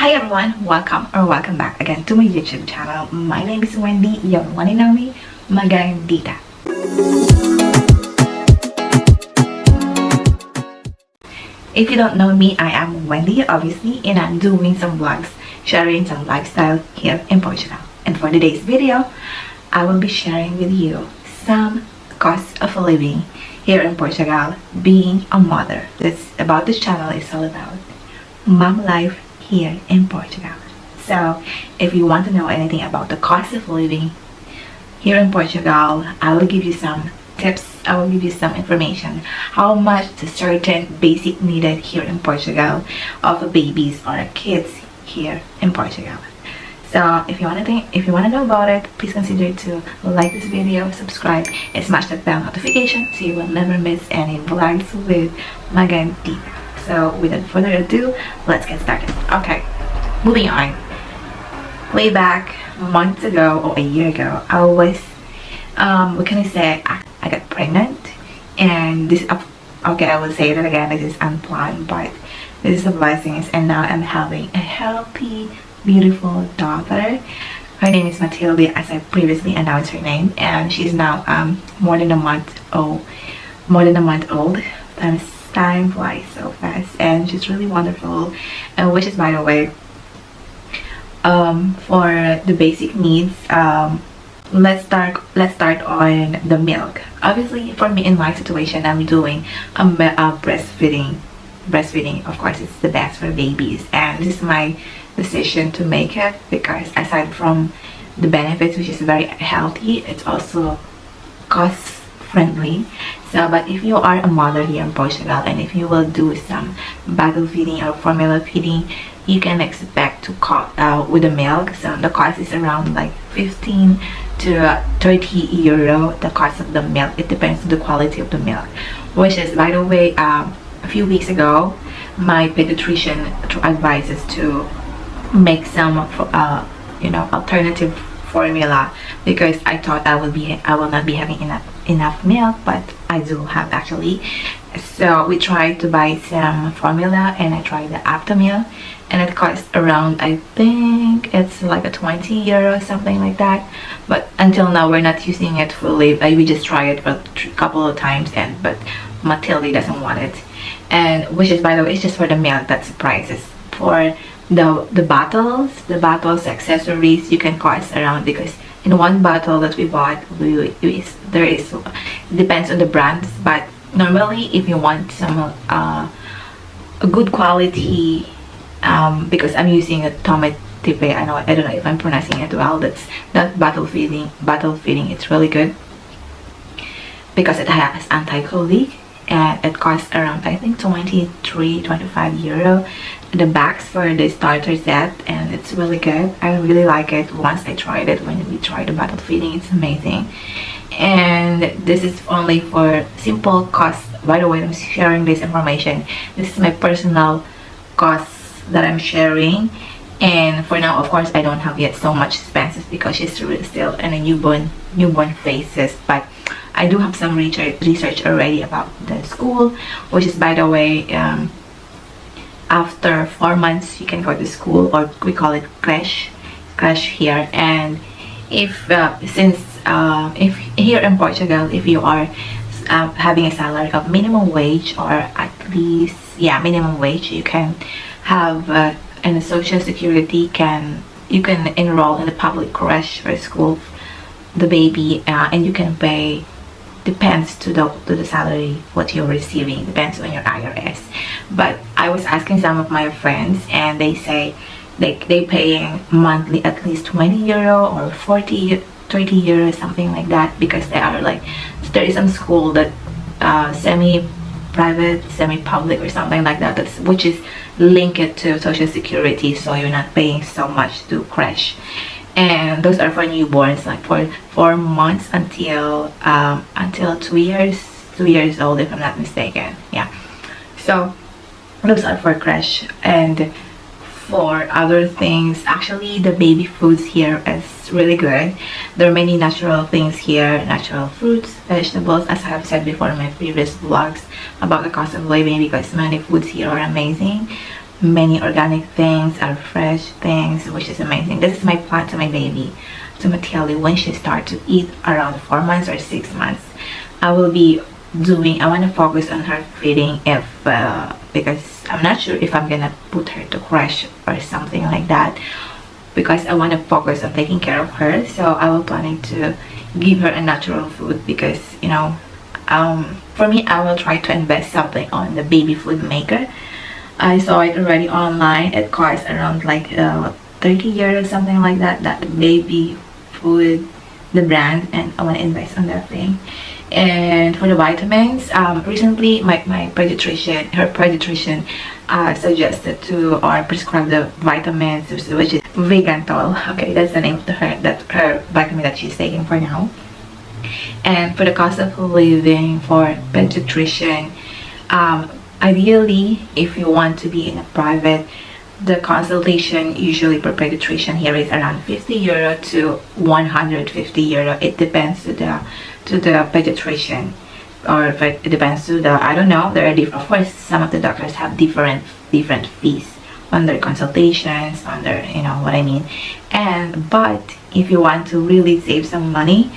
Hi everyone, welcome back again to my YouTube channel. My name is Wendy, your one and only Magandita. If you don't know me, I am Wendy obviously, and I'm doing some vlogs, sharing some lifestyle here in Portugal. And for today's video, I will be sharing with you some cost of living here in Portugal, being a mother. This channel is all about mom life here in Portugal. So if you want to know anything about the cost of living here in Portugal, I will give you some tips, I will give you some information how much the certain basic needed here in Portugal of babies or kids here in Portugal. So if you want to know about it, please consider to like this video, subscribe, and smash that bell notification so you will never miss any vlogs with Magandita. So without further ado, let's get started. Okay, moving on. Way back months ago or a year ago, I was what can I say, I got pregnant, and this, okay, I will say that again, this is unplanned, but this is a blessing, and now I'm having a healthy, beautiful daughter. Her name is Matilda, as I previously announced her name, and she's now more than a month old. Time flies so fast, and she's really wonderful. And which is, by the way, for the basic needs, let's start on the milk. Obviously, for me, in my situation, I'm doing a breastfeeding. Of course, it's the best for babies, and this is my decision to make it because aside from the benefits, which is very healthy, it's also cost friendly. So, but if you are a mother here in Portugal, and if you will do some bottle feeding or formula feeding, you can expect to cost with the milk. So the cost is around like 15 to 30 euro. The cost of the milk, it depends on the quality of the milk. Which is, by the way, a few weeks ago, my pediatrician advises to make some alternative formula, because I thought I will not be having enough milk, but I do have actually. So we tried to buy some formula, and I tried the Aptamil, and it costs around, I think it's like a 20 euro, something like that. But until now we're not using it fully. We just tried it for a couple of times, but Matilda doesn't want it. And which is, by the way, it's just for the milk. That's the prices. For the bottles accessories, you can cost around, because in one bottle that we bought, there is, depends on the brands, but normally if you want some a good quality, because I'm using a Tomet Tipe, I don't know if I'm pronouncing it well, that bottle feeding, it's really good because it has anti-colic, and it costs around, I think, 25 euro. The bags for the starter set, and it's really good. I really like it. Once I tried it, when we tried the bottle feeding, it's amazing. And this is only for simple cost. By the way, I'm sharing this information. This is my personal costs that I'm sharing, and for now, of course, I don't have yet so much expenses because she's still in a newborn phases. But I do have some research already about the school, which is, by the way, after 4 months you can go to school, or we call it creche here. And if here in Portugal, if you are having a salary of minimum wage, or at least minimum wage, you can have and the social security, you can enroll in the public creche or school the baby, and you can pay, depends to the salary what you're receiving, depends on your IRS. But I was asking some of my friends, and they say they paying monthly at least 20 euro or 30 euro, something like that, because they are like, there is some school that semi-private, semi-public or something like that, which is linked to social security, so you're not paying so much to creche. And those are for newborns, like for 4 months until 2 years old, if I'm not mistaken. Yeah, so those are for creche. And for other things, actually the baby foods here is really good. There are many natural things here, natural fruits, vegetables, as I have said before in my previous vlogs about the cost of living, because many foods here are amazing. many organic things, are fresh things, which is amazing. This is my plan to my baby, to Matilde, when she starts to eat around 4 months or 6 months. I will be I want to focus on her feeding if because I'm not sure if I'm gonna put her to creche or something like that, because I want to focus on taking care of her. So I will planning to give her a natural food, because you know, for me, I will try to invest something on the baby food maker. I saw it already online. It costs around like 30 euros, something like that, that baby food, the brand, and I want to invest on that thing. And for the vitamins, recently my pediatrician, her pediatrician, suggested to or prescribed the vitamins, which is Vegantol. Okay, that's the name of her vitamin that she's taking for now. And for the cost of living for pediatrician, ideally, if you want to be in a private, the consultation usually per pediatrician here is around 50 euro to 150 euro. It depends to the pediatrician, or if it depends to the, I don't know, there are different, of course some of the doctors have different fees on their consultations, on their, you know what I mean. And but if you want to really save some money,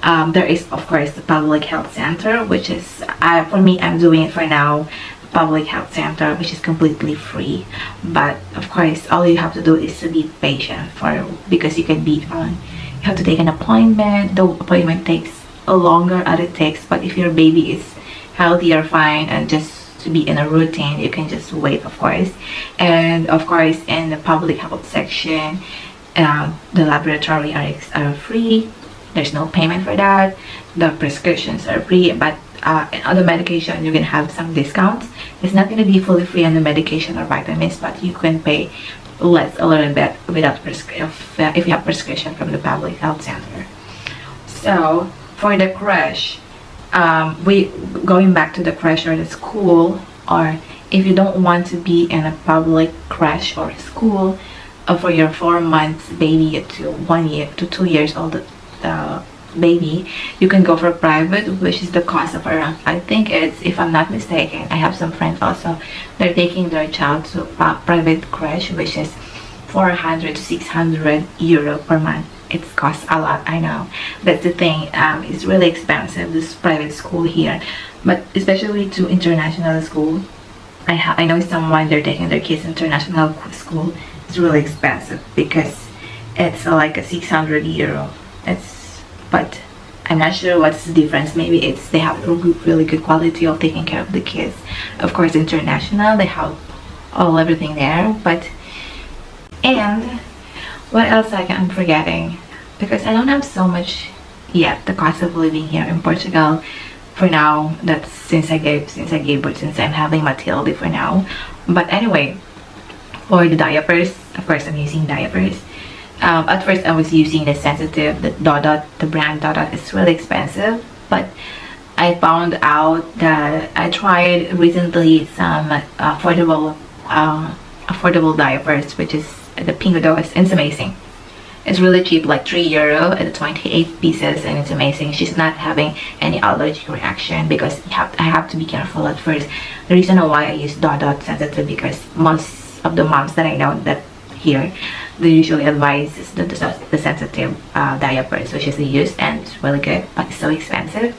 there is of course the public health center, which is for me, I'm doing it for now, public health center, which is completely free. But of course, all you have to do is to be patient because you can be on, you have to take an appointment. The appointment takes a longer as it takes, but if your baby is healthy or fine and just to be in a routine, you can just wait, of course. And of course, in the public health section, the laboratory are free. There's no payment for that. The prescriptions are free, but in other medication you can have some discounts. It's not going to be fully free on the medication or vitamins, but you can pay less a little bit without if you have prescription from the public health center. So for the creche, we going back to the creche or the school, or if you don't want to be in a public creche or school, for your 4 months baby to 1 year to 2 years old baby, you can go for private, which is the cost of around, I think it's, if I'm not mistaken, I have some friends also, they're taking their child to private creche, which is 400 to 600 euro per month. It costs a lot, I know. That's the thing, it's really expensive, this private school here. But especially to international school, I know someone, they're taking their kids international school. It's really expensive because it's like a 600 euro. But I'm not sure what's the difference. Maybe it's they have really good quality of taking care of the kids. Of course, international, they have everything there. But and what else I'm forgetting, because I don't have so much yet. The cost of living here in Portugal for now, that's since I gave birth, since I'm having Matilde for now. But anyway, for the diapers, of course I'm using diapers. At first I was using the sensitive, the brand Dodot is really expensive, but I found out that I tried recently some affordable diapers, which is the Pingodos. It's amazing. It's really cheap, like 3 euro and 28 pieces, and it's amazing. She's not having any allergic reaction, because I have to be careful at first. The reason why I use Dodot sensitive, because most of the moms that I know that here, they usually advise the sensitive diapers, which is used, and it's really good, but it's so expensive.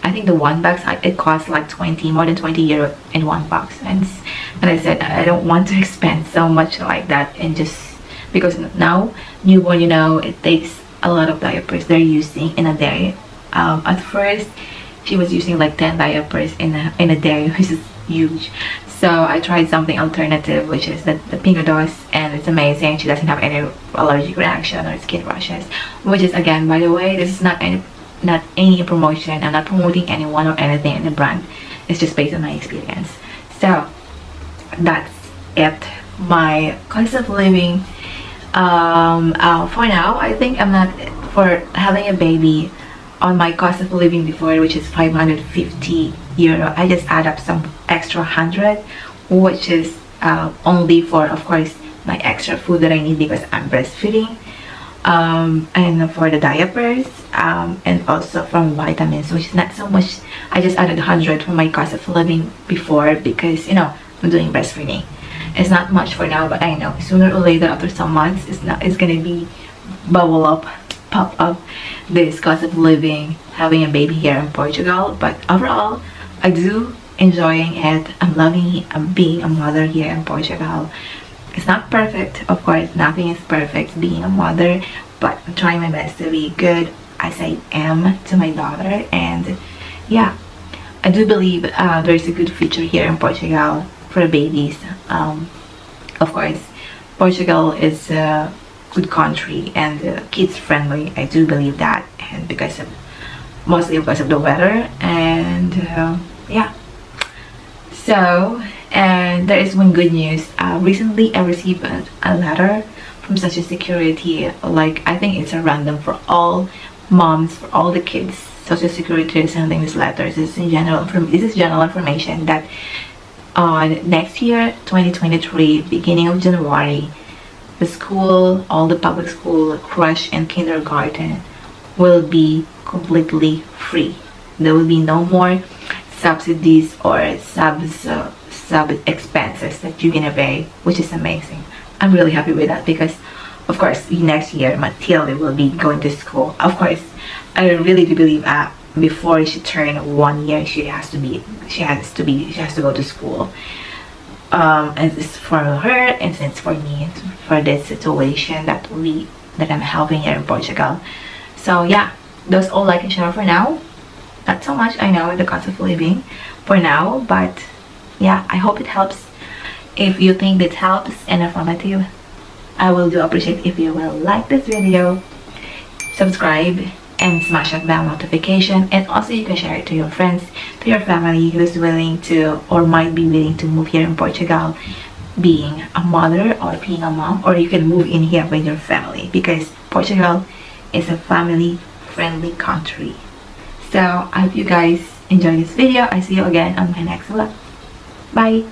I think the one box, it costs like more than 20 euro in one box, and I said I don't want to spend so much like that, and just because now newborn, you know, it takes a lot of diapers they're using in a day. At first she was using like 10 diapers in a day, which is huge. So I tried something alternative, which is the Pingodos, and it's amazing. She doesn't have any allergic reaction or skin rashes, which is, again, by the way, this is not any promotion. I'm not promoting anyone or anything in the brand. It's just based on my experience. So that's it. My cost of living for now, I think I'm not, for having a baby, on my cost of living before, which is 550 euro, I just add up some extra 100, which is only for, of course, my extra food that I need because I'm breastfeeding, and for the diapers, and also from vitamins, which is not so much. I just added 100 for my cost of living before, because, you know, I'm doing breastfeeding. It's not much for now, but I know sooner or later, after some months, it's gonna be pop up this cost of living, having a baby here in Portugal. But overall, I do enjoying it. I'm loving being a mother here in Portugal. It's not perfect, of course, nothing is perfect being a mother, but I'm trying my best to be good as I am to my daughter. And yeah, I do believe there's a good future here in Portugal for babies. Of course, Portugal is a good country and kids friendly. I do believe that, and mostly because of the weather. And yeah, so, and there is one good news. Recently I received a letter from Social Security. Like, I think it's a random for all moms, for all the kids. Social Security is sending these letters. This is general information that on next year, 2023, beginning of January, the school, all the public school, creche and kindergarten will be completely free. There will be no more subsidies or sub expenses that you're gonna pay, which is amazing. I'm really happy with that, because of course next year Matilda will be going to school. Of course, I really do believe before she turns 1 year, she has to go to school. And it's for her, and it's for me, for this situation that I'm helping here in Portugal. So yeah, that's all I can share for now. Not so much, I know, the cost of living for now, but yeah, I hope it helps. If you think this helps and informative, I will do appreciate if you will like this video, subscribe, and smash that bell notification. And also you can share it to your friends, to your family who's willing to or might be willing to move here in Portugal, being a mother or being a mom, or you can move in here with your family, because Portugal is a family friendly country. So I hope you guys enjoy this video. I see you again on my next vlog. Bye.